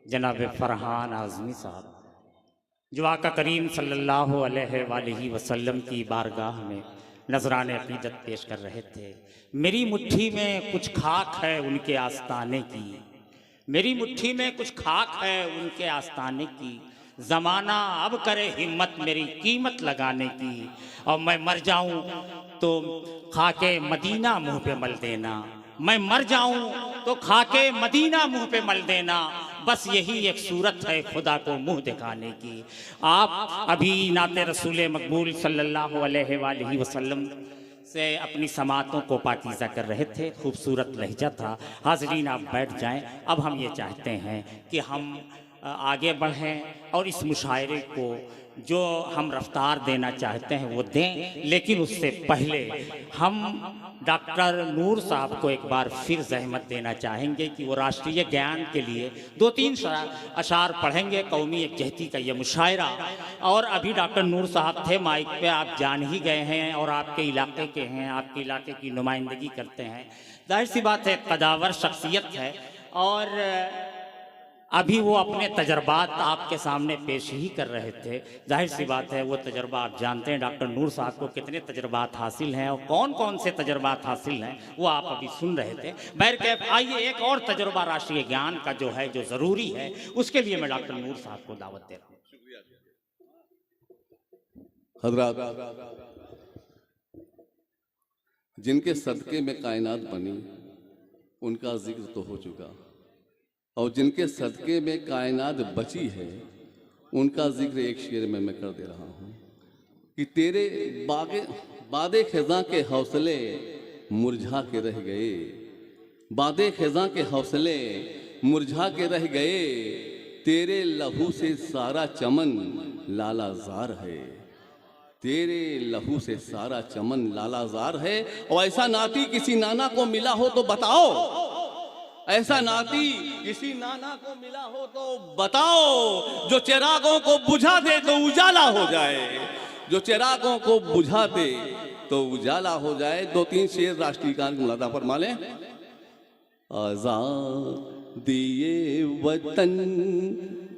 जनाब फरहान आज़मी साहब जो आका करीम सल्लल्लाहु अलैहि वसल्लम की बारगाह में नजरान अक़ीदत पेश कर रहे थे। मेरी मुट्ठी में कुछ खाक है उनके आस्ताने की, मेरी मुट्ठी में कुछ खाक है उनके आस्ताने की, ज़माना अब करे हिम्मत मेरी कीमत लगाने की, और मैं मर जाऊं तो खाके मदीना मुंह पे मल देना, मैं मर जाऊं तो खाके मदीना मुंह पे मल देना, बस यही एक सूरत है खुदा को मुंह दिखाने की। आप अभी नाते रसूल मकबूल सल्लल्लाहु अलैहि वसल्लम से अपनी समातों को पाकीज़ा कर रहे थे, खूबसूरत लहजा था। हाज़रीन आप बैठ जाएं। अब हम ये चाहते हैं कि हम आगे बढ़ें और इस मुशायरे को जो हम रफ्तार देना चाहते हैं वो दें, लेकिन उससे पहले हम डॉक्टर नूर साहब को एक बार फिर जहमत देना चाहेंगे कि वो राष्ट्रीय ज्ञान के लिए 2-3 अशार पढ़ेंगे। कौमी एकजहती का ये मुशायरा, और अभी डॉक्टर नूर साहब थे माइक पे, आप जान ही गए हैं और आपके इलाके के हैं, आपके इलाके की नुमाइंदगी करते हैं। जाहिर सी बात है कदावर शख्सियत है, और अभी वो अपने तजर्बात आपके सामने पेश ही कर रहे थे। जाहिर सी बात है वो तजर्बा आप जानते हैं डॉक्टर नूर साहब को कितने तजर्बात हासिल हैं और कौन कौन से तजर्बात हासिल हैं वो आप अभी सुन रहे थे। बहरकैफ आइए एक और तजर्बा राष्ट्रीय ज्ञान का जो है, जो ज़रूरी है, उसके लिए मैं डॉक्टर नूर साहब को दावत दे रहा हूँ। हज़रात, जिनके सदक़े में कायनात बनी उनका जिक्र तो हो चुका, और जिनके सदक़े में कायनात बची है उनका जिक्र एक शेर में मैं कर दे रहा हूँ कि तेरे बादे ख़ज़ां के हौसले मुरझा के रह गए, बादे ख़ज़ां के हौसले मुरझा के रह गए, तेरे लहू से सारा चमन लालाज़ार है, तेरे लहू से सारा चमन लालाज़ार है। और ऐसा नाती किसी नाना को मिला हो तो बताओ, ऐसा नाती किसी नाना को मिला हो तो बताओ, जो चिरागों को बुझा दे तो उजाला हो जाए, जो चिरागों को बुझा दे तो उजाला हो जाए। 2-3 शेर राष्ट्रीय गान की मुलादा फरमा लें। आज़ादी ये वतन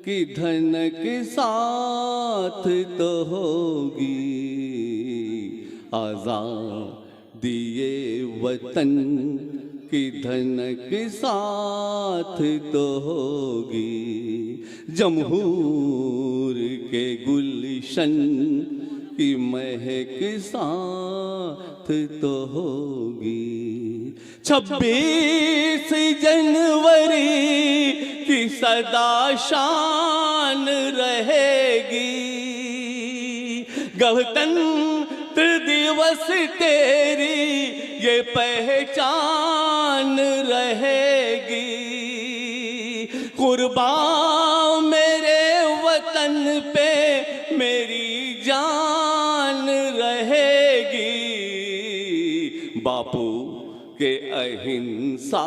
की धनक साथ तो होगी, आज़ादी ये वतन की धनक साथ तो होगी, जमहूर के गुलशन की महक साथ तो होगी, 26 जनवरी की सदा शान रहेगी, गणतंत्र दिवस तेरी ये पहचान रहेगी, कुर्बान मेरे वतन पे मेरी जान रहेगी, बापू के अहिंसा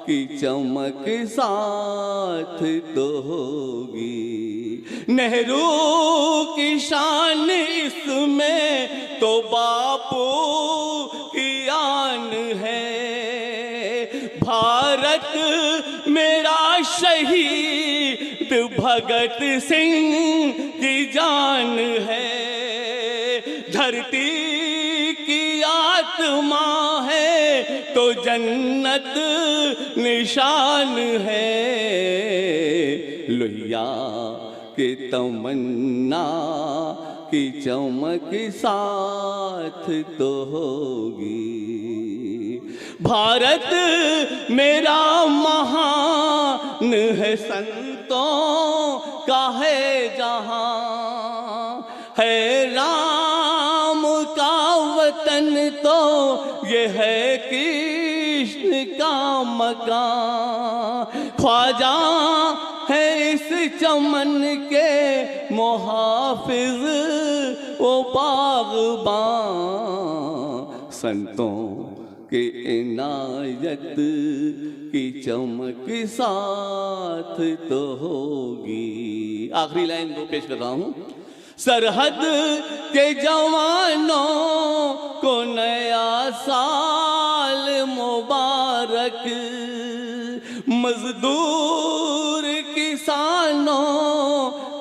की चमक साथ तो होगी, नेहरू की शान इसमें तो बापू की आन है, भारत मेरा शहीद भगत सिंह की जान है, धरती की आत्मा है तो जन्नत निशान है, लोहिया के तमन्ना की चमक साथ तो होगी, भारत मेरा महान है संतों का है जहां, है राम का वतन तो ये है कृष्ण का मकान, ख्वाजा है इस चमन के मुहाफिज वो बाग़बान, संतों के इनायत की चमक साथ तो होगी। आखिरी लाइन दो पेश कर रहा हूं। सरहद के जवानों को नया साल मुबारक, मजदूर की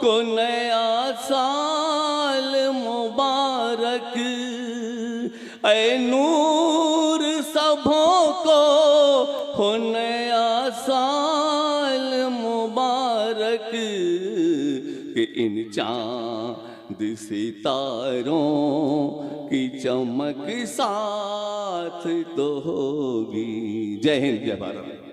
को नया साल मुबारक। ऐ नूर सबों को हो नया साल मुबारक कि इन चांद सितारों की चमक साथ तो होगी। जय हिंद, जय भारत।